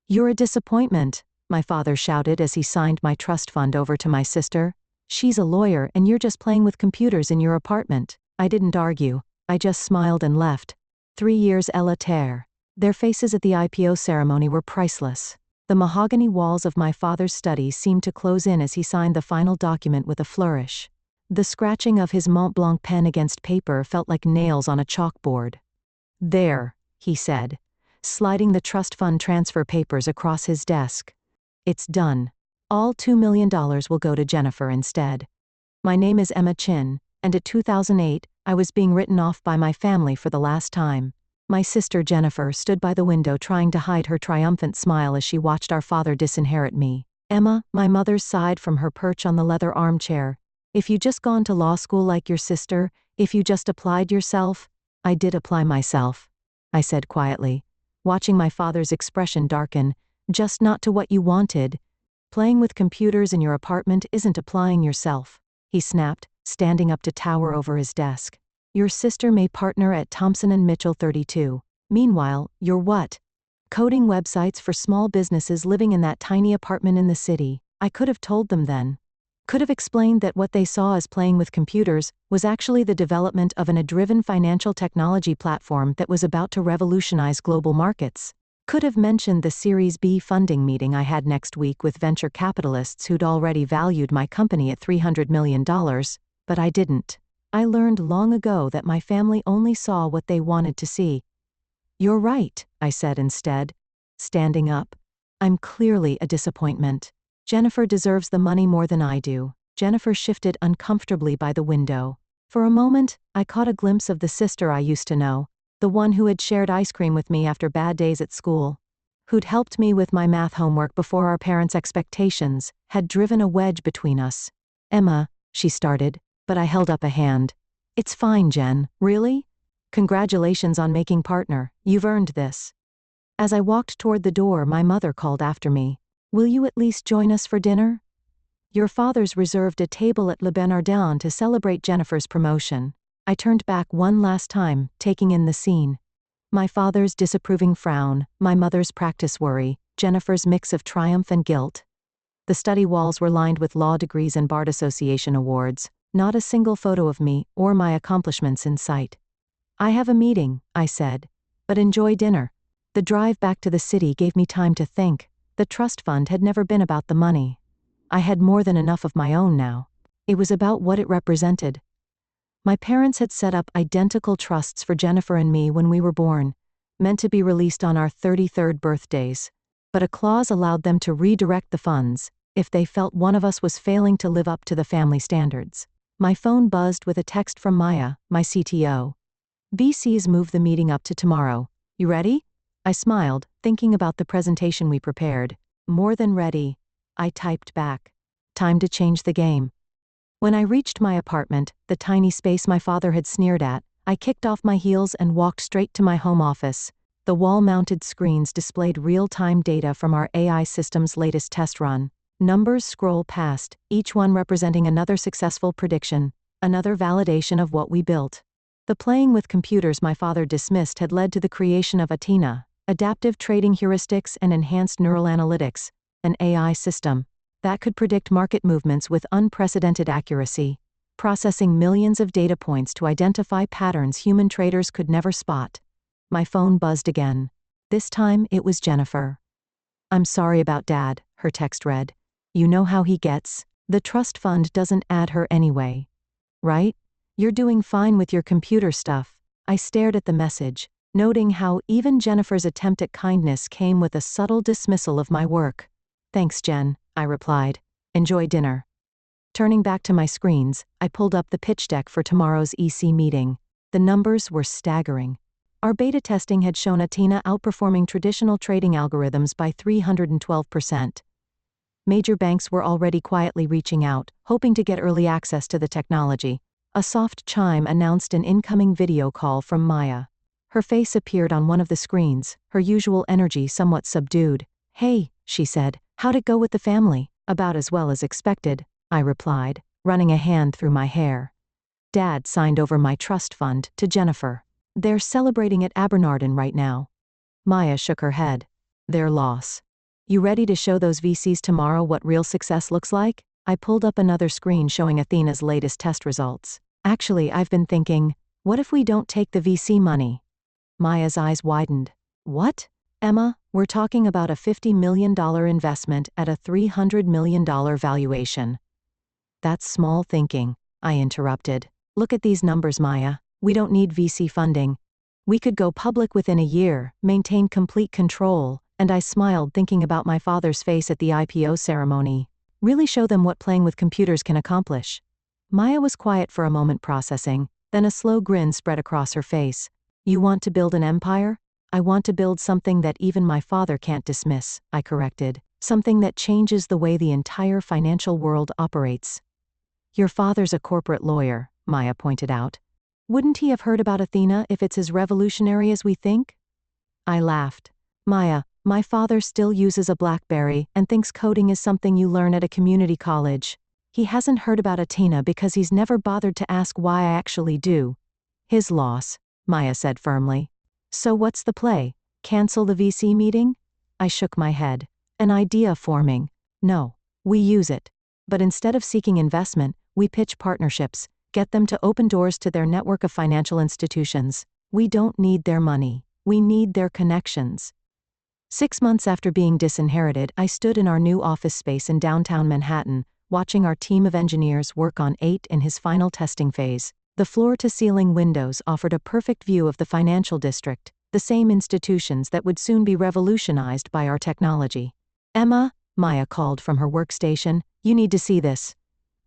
"You're a disappointment," my father shouted as he signed my trust fund over to my sister. "She's a lawyer and you're just playing with computers in your apartment." I didn't argue. I just smiled and left. 3 years à la terre. Their faces at the IPO ceremony were priceless. The mahogany walls of my father's study seemed to close in as he signed the final document with a flourish. The scratching of his Mont Blanc pen against paper felt like nails on a chalkboard. "There," he said, sliding the trust fund transfer papers across his desk. "It's done. All $2 million will go to Jennifer instead." My name is Emma Chin, and at 2008, I was being written off by my family for the last time. My sister Jennifer stood by the window trying to hide her triumphant smile as she watched our father disinherit me. "Emma," my mother sighed from her perch on the leather armchair, "if you just gone to law school like your sister, if you just applied yourself." "I did apply myself," I said quietly, watching my father's expression darken. "Just not to what you wanted. Playing with computers in your apartment isn't applying yourself," he snapped, standing up to tower over his desk. "Your sister may partner at Thompson & Mitchell 32. Meanwhile, you're what? Coding websites for small businesses living in that tiny apartment in the city." I could have told them then. Could have explained that what they saw as playing with computers was actually the development of an AI-driven financial technology platform that was about to revolutionize global markets. Could have mentioned the Series B funding meeting I had next week with venture capitalists who'd already valued my company at $300 million, but I didn't. I learned long ago that my family only saw what they wanted to see. "You're right," I said instead, standing up. "I'm clearly a disappointment. Jennifer deserves the money more than I do." Jennifer shifted uncomfortably by the window. For a moment, I caught a glimpse of the sister I used to know, the one who had shared ice cream with me after bad days at school, who'd helped me with my math homework before our parents' expectations had driven a wedge between us. "Emma," she started, but I held up a hand. "It's fine, Jen." "Really? Congratulations on making partner. You've earned this." As I walked toward the door, my mother called after me. "Will you at least join us for dinner? Your father's reserved a table at Le Bernardin to celebrate Jennifer's promotion." I turned back one last time, taking in the scene. My father's disapproving frown, my mother's practice worry, Jennifer's mix of triumph and guilt. The study walls were lined with law degrees and Bar Association awards, not a single photo of me or my accomplishments in sight. "I have a meeting," I said, "but enjoy dinner." The drive back to the city gave me time to think. The trust fund had never been about the money. I had more than enough of my own now. It was about what it represented. My parents had set up identical trusts for Jennifer and me when we were born, meant to be released on our 33rd birthdays. But a clause allowed them to redirect the funds if they felt one of us was failing to live up to the family standards. My phone buzzed with a text from Maya, my CTO. "VC's moved the meeting up to tomorrow. You ready?" I smiled, thinking about the presentation we prepared. "More than ready," I typed back. Time to change the game. When I reached my apartment, the tiny space my father had sneered at, I kicked off my heels and walked straight to my home office. The wall-mounted screens displayed real-time data from our AI system's latest test run. Numbers scroll past, each one representing another successful prediction, another validation of what we built. The playing with computers my father dismissed had led to the creation of Athena, adaptive trading heuristics and enhanced neural analytics, an AI system that could predict market movements with unprecedented accuracy, processing millions of data points to identify patterns human traders could never spot. My phone buzzed again. This time it was Jennifer. "I'm sorry about Dad," her text read. "You know how he gets. The trust fund doesn't add her anyway. Right? You're doing fine with your computer stuff." I stared at the message, noting how even Jennifer's attempt at kindness came with a subtle dismissal of my work. "Thanks, Jen," I replied. "Enjoy dinner." Turning back to my screens, I pulled up the pitch deck for tomorrow's EC meeting. The numbers were staggering. Our beta testing had shown Athena outperforming traditional trading algorithms by 312%. Major banks were already quietly reaching out, hoping to get early access to the technology. A soft chime announced an incoming video call from Maya. Her face appeared on one of the screens, her usual energy somewhat subdued. "Hey," she said, "how'd it go with the family?" "About as well as expected," I replied, running a hand through my hair. "Dad signed over my trust fund to Jennifer. They're celebrating at Abernarden right now." Maya shook her head. "Their loss." You ready to show those VCs tomorrow what real success looks like? I pulled up another screen showing Athena's latest test results. Actually, I've been thinking, what if we don't take the VC money? Maya's eyes widened. What? Emma, we're talking about a $50 million investment at a $300 million valuation. That's small thinking, I interrupted. Look at these numbers, Maya. We don't need VC funding. We could go public within a year, maintain complete control, and I smiled thinking about my father's face at the IPO ceremony. Really show them what playing with computers can accomplish. Maya was quiet for a moment processing, then a slow grin spread across her face. You want to build an empire? I want to build something that even my father can't dismiss, I corrected. Something that changes the way the entire financial world operates. Your father's a corporate lawyer, Maya pointed out. Wouldn't he have heard about Athena if it's as revolutionary as we think? I laughed. Maya, my father still uses a BlackBerry and thinks coding is something you learn at a community college. He hasn't heard about Athena because he's never bothered to ask why I actually do. His loss, Maya said firmly. So what's the play? Cancel the VC meeting? I shook my head. An idea forming. No, we use it. But instead of seeking investment, we pitch partnerships, get them to open doors to their network of financial institutions. We don't need their money. We need their connections. 6 months after being disinherited, I stood in our new office space in downtown Manhattan, watching our team of engineers work on 8 in his final testing phase. The floor-to-ceiling windows offered a perfect view of the financial district, the same institutions that would soon be revolutionized by our technology. Emma, Maya called from her workstation, you need to see this.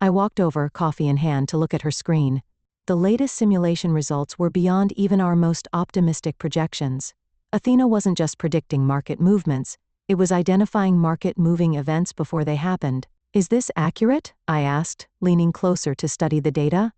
I walked over, coffee in hand, to look at her screen. The latest simulation results were beyond even our most optimistic projections. Athena wasn't just predicting market movements, it was identifying market-moving events before they happened. Is this accurate? I asked, leaning closer to study the data.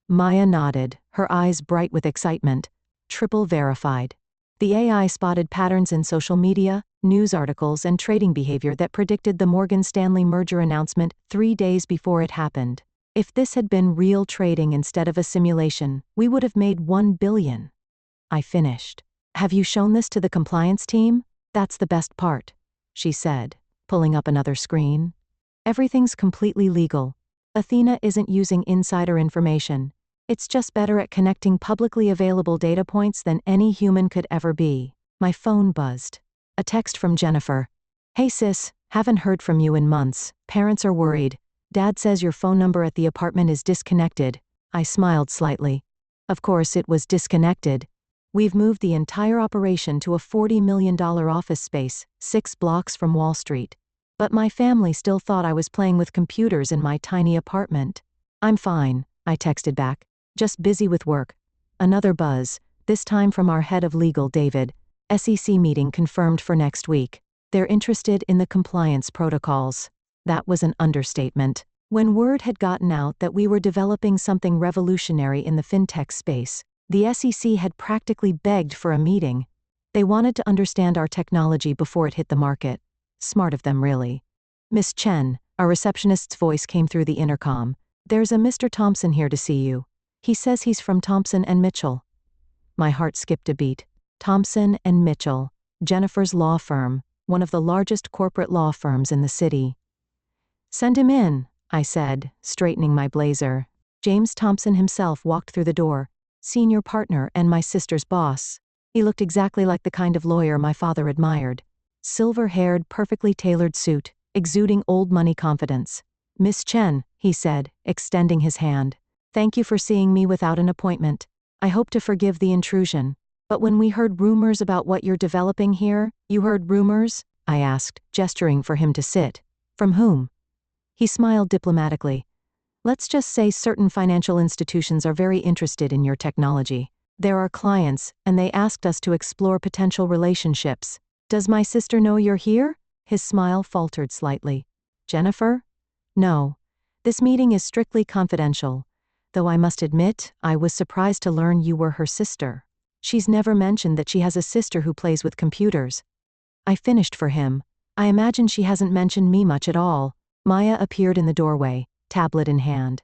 Maya nodded, her eyes bright with excitement. Triple verified. The AI spotted patterns in social media, news articles, and trading behavior that predicted the Morgan Stanley merger announcement 3 days before it happened. If this had been real trading instead of a simulation, we would have made $1 billion. I finished. Have you shown this to the compliance team? That's the best part, she said, pulling up another screen. Everything's completely legal. Athena isn't using insider information. It's just better at connecting publicly available data points than any human could ever be. My phone buzzed. A text from Jennifer. Hey sis, haven't heard from you in months. Parents are worried. Dad says your phone number at the apartment is disconnected. I smiled slightly. Of course it was disconnected. We've moved the entire operation to a $40 million office space, 6 blocks from Wall Street. But my family still thought I was playing with computers in my tiny apartment. I'm fine, I texted back. Just busy with work. Another buzz, this time from our head of legal, David. SEC meeting confirmed for next week. They're interested in the compliance protocols. That was an understatement. When word had gotten out that we were developing something revolutionary in the fintech space, the SEC had practically begged for a meeting. They wanted to understand our technology before it hit the market. Smart of them, really. Miss Chen, our receptionist's voice came through the intercom. There's a Mr. Thompson here to see you. He says he's from Thompson and Mitchell. My heart skipped a beat. Thompson and Mitchell, Jennifer's law firm, one of the largest corporate law firms in the city. Send him in, I said, straightening my blazer. James Thompson himself walked through the door, senior partner and my sister's boss. He looked exactly like the kind of lawyer my father admired. Silver-haired, perfectly tailored suit, exuding old money confidence. Miss Chen, he said, extending his hand. Thank you for seeing me without an appointment. I hope to forgive the intrusion. But when we heard rumors about what you're developing here, you heard rumors? I asked, gesturing for him to sit. From whom? He smiled diplomatically. Let's just say certain financial institutions are very interested in your technology. They're our clients, and they asked us to explore potential relationships. Does my sister know you're here? His smile faltered slightly. Jennifer? No. This meeting is strictly confidential. Though I must admit, I was surprised to learn you were her sister. She's never mentioned that she has a sister who plays with computers. I finished for him. I imagine she hasn't mentioned me much at all. Maya appeared in the doorway, tablet in hand.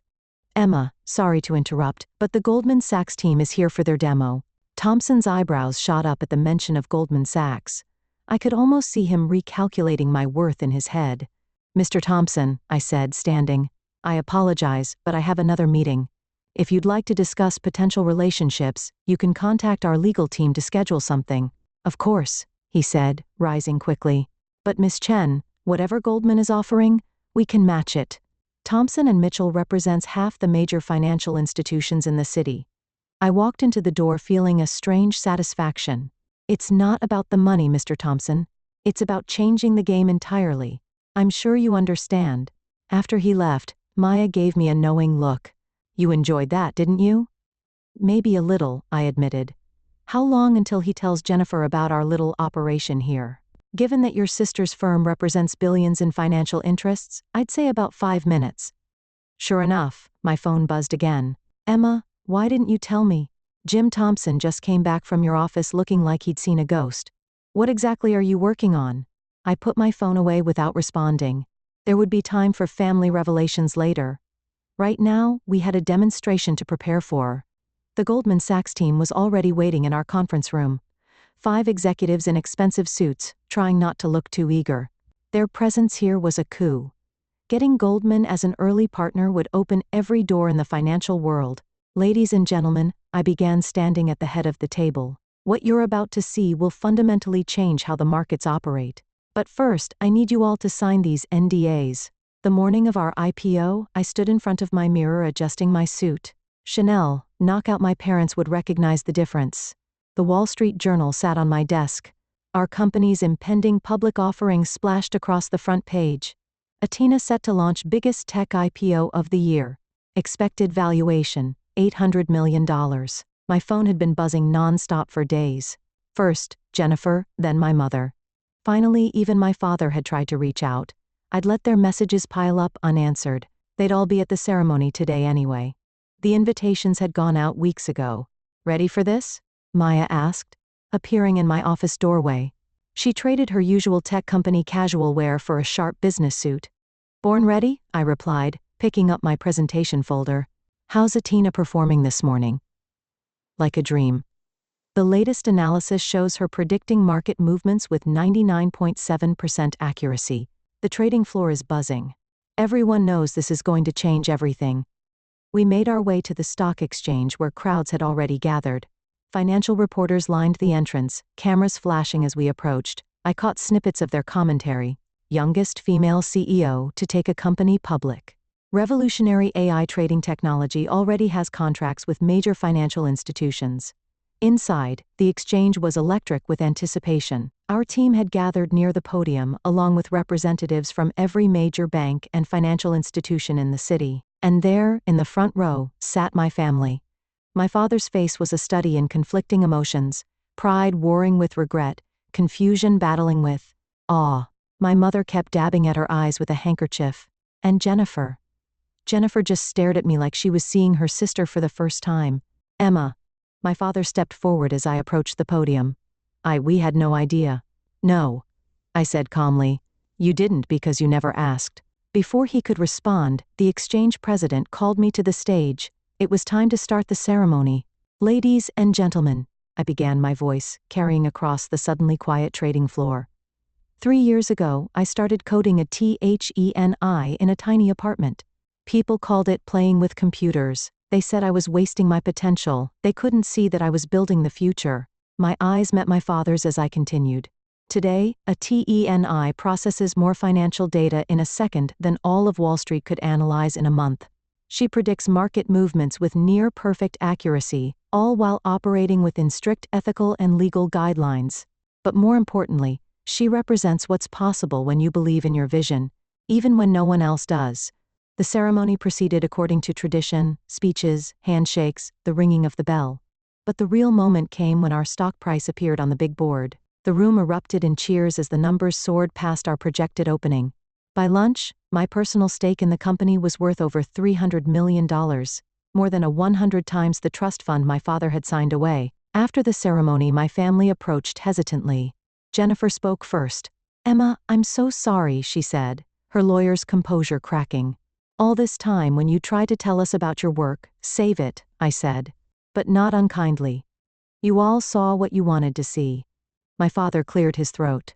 Emma, sorry to interrupt, but the Goldman Sachs team is here for their demo. Thompson's eyebrows shot up at the mention of Goldman Sachs. I could almost see him recalculating my worth in his head. "Mr. Thompson," I said, standing, "I apologize, but I have another meeting. If you'd like to discuss potential relationships, you can contact our legal team to schedule something." "Of course," he said, rising quickly. "But Miss Chen, whatever Goldman is offering, we can match it." Thompson and Mitchell represents half the major financial institutions in the city. I walked into the door feeling a strange satisfaction. "It's not about the money, Mr. Thompson. It's about changing the game entirely. I'm sure you understand." After he left, Maya gave me a knowing look. "You enjoyed that, didn't you?" "Maybe a little," I admitted. "How long until he tells Jennifer about our little operation here? Given that your sister's firm represents billions in financial interests, I'd say about 5 minutes." Sure enough, my phone buzzed again. "Emma, why didn't you tell me? Jim Thompson just came back from your office looking like he'd seen a ghost. What exactly are you working on?" I put my phone away without responding. There would be time for family revelations later. Right now, we had a demonstration to prepare for. The Goldman Sachs team was already waiting in our conference room. 5 executives in expensive suits, trying not to look too eager. Their presence here was a coup. Getting Goldman as an early partner would open every door in the financial world. "Ladies and gentlemen," I began, standing at the head of the table. "What you're about to see will fundamentally change how the markets operate. But first, I need you all to sign these NDAs." The morning of our IPO, I stood in front of my mirror adjusting my suit. Chanel, knockout, my parents would recognize the difference. The Wall Street Journal sat on my desk. Our company's impending public offering splashed across the front page. Athena set to launch biggest tech IPO of the year. Expected valuation, $800 million. My phone had been buzzing non-stop for days. First, Jennifer, then my mother. Finally, even my father had tried to reach out. I'd let their messages pile up unanswered. They'd all be at the ceremony today anyway. The invitations had gone out weeks ago. "Ready for this?" Maya asked, appearing in my office doorway. She traded her usual tech company casual wear for a sharp business suit. "Born ready," I replied, picking up my presentation folder. "How's Athena performing this morning?" "Like a dream. The latest analysis shows her predicting market movements with 99.7% accuracy. The trading floor is buzzing. Everyone knows this is going to change everything." We made our way to the stock exchange where crowds had already gathered. Financial reporters lined the entrance, cameras flashing as we approached. I caught snippets of their commentary. Youngest female CEO to take a company public. Revolutionary AI trading technology already has contracts with major financial institutions. Inside, the exchange was electric with anticipation. Our team had gathered near the podium along with representatives from every major bank and financial institution in the city. And there, in the front row, sat my family. My father's face was a study in conflicting emotions, pride warring with regret, confusion battling with awe. My mother kept dabbing at her eyes with a handkerchief. And Jennifer. Jennifer just stared at me like she was seeing her sister for the first time. "Emma." My father stepped forward as I approached the podium. We had no idea." "No," I said calmly. "You didn't because you never asked." Before he could respond, the exchange president called me to the stage. It was time to start the ceremony. "Ladies and gentlemen," I began, my voice carrying across the suddenly quiet trading floor. 3 years ago, I started coding a THENI in a tiny apartment. People called it playing with computers. They said I was wasting my potential. They couldn't see that I was building the future. My eyes met my father's as I continued. Today, a TENI processes more financial data in a second than all of Wall Street could analyze in a month. She predicts market movements with near-perfect accuracy, all while operating within strict ethical and legal guidelines. But more importantly, she represents what's possible when you believe in your vision, even when no one else does. The ceremony proceeded according to tradition: speeches, handshakes, the ringing of the bell. But the real moment came when our stock price appeared on the big board. The room erupted in cheers as the numbers soared past our projected opening. By lunch, my personal stake in the company was worth over $300 million, more than 100 times the trust fund my father had signed away. After the ceremony, my family approached hesitantly. Jennifer spoke first. "Emma, I'm so sorry," she said, her lawyer's composure cracking. "All this time when you tried to tell us about your work, save it," I said. But not unkindly. "You all saw what you wanted to see. My father cleared his throat.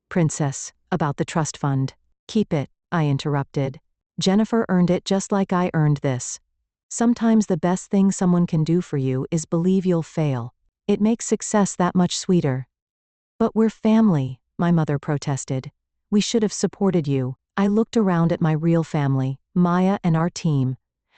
Princess, about the trust fund. Keep it, I interrupted. Jennifer earned it just like I earned this. Sometimes the best thing someone can do for you is believe you'll fail. It makes success that much sweeter. But we're family, my mother protested. We should have supported you. I looked around at my real family, Maya and our team.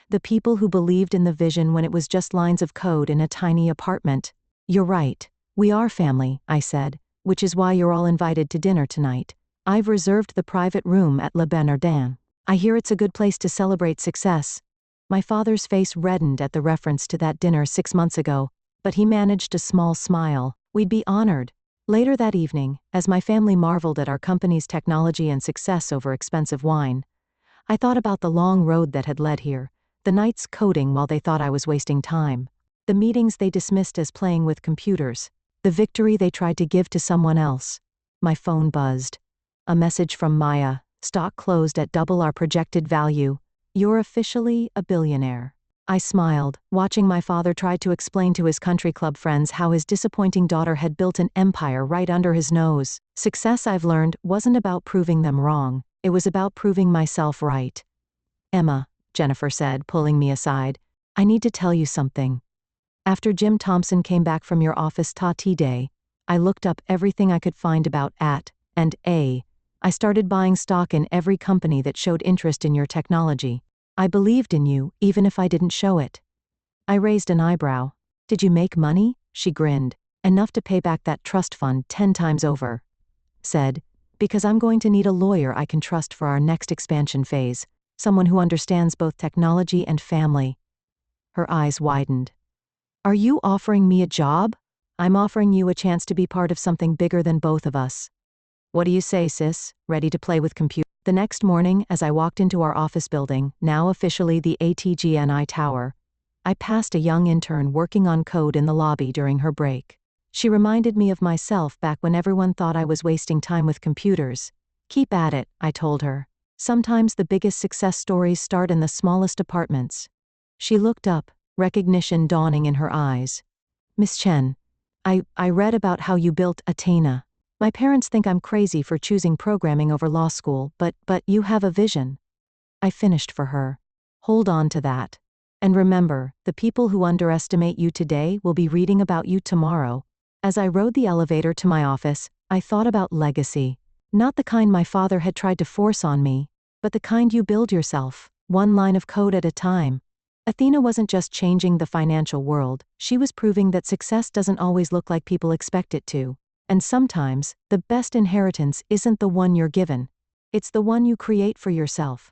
The people who believed in the vision when it was just lines of code in a tiny apartment. You're right. We are family, I said, which is why you're all invited to dinner tonight. I've reserved the private room at Le Bernardin. I hear it's a good place to celebrate success. My father's face reddened at the reference to that dinner 6 months ago, but he managed a small smile. We'd be honored. Later that evening, as my family marveled at our company's technology and success over expensive wine, I thought about the long road that had led here, the nights coding while they thought I was wasting time, the meetings they dismissed as playing with computers, the victory they tried to give to someone else. My phone buzzed. A message from Maya. Stock closed at double our projected value. You're officially a billionaire. I smiled, watching my father try to explain to his country club friends how his disappointing daughter had built an empire right under his nose. Success, I've learned, wasn't about proving them wrong. It was about proving myself right. Emma, Jennifer said, pulling me aside, I need to tell you something. After Jim Thompson came back from your office tea day, I looked up everything I could find about I started buying stock in every company that showed interest in your technology. I believed in you, even if I didn't show it. I raised an eyebrow. Did you make money? She grinned. Enough to pay back that trust fund 10 times over. Said, because I'm going to need a lawyer I can trust for our next expansion phase, someone who understands both technology and family. Her eyes widened. Are you offering me a job? I'm offering you a chance to be part of something bigger than both of us. What do you say, sis? Ready to play with computers? The next morning, as I walked into our office building, now officially the ATGNI Tower, I passed a young intern working on code in the lobby during her break. She reminded me of myself back when everyone thought I was wasting time with computers. Keep at it, I told her. Sometimes the biggest success stories start in the smallest apartments. She looked up, recognition dawning in her eyes. Miss Chen, I read about how you built Athena. My parents think I'm crazy for choosing programming over law school, but you have a vision. I finished for her. Hold on to that. And remember, the people who underestimate you today will be reading about you tomorrow. As I rode the elevator to my office, I thought about legacy. Not the kind my father had tried to force on me, but the kind you build yourself, one line of code at a time. Athena wasn't just changing the financial world, she was proving that success doesn't always look like people expect it to. And sometimes, the best inheritance isn't the one you're given. It's the one you create for yourself.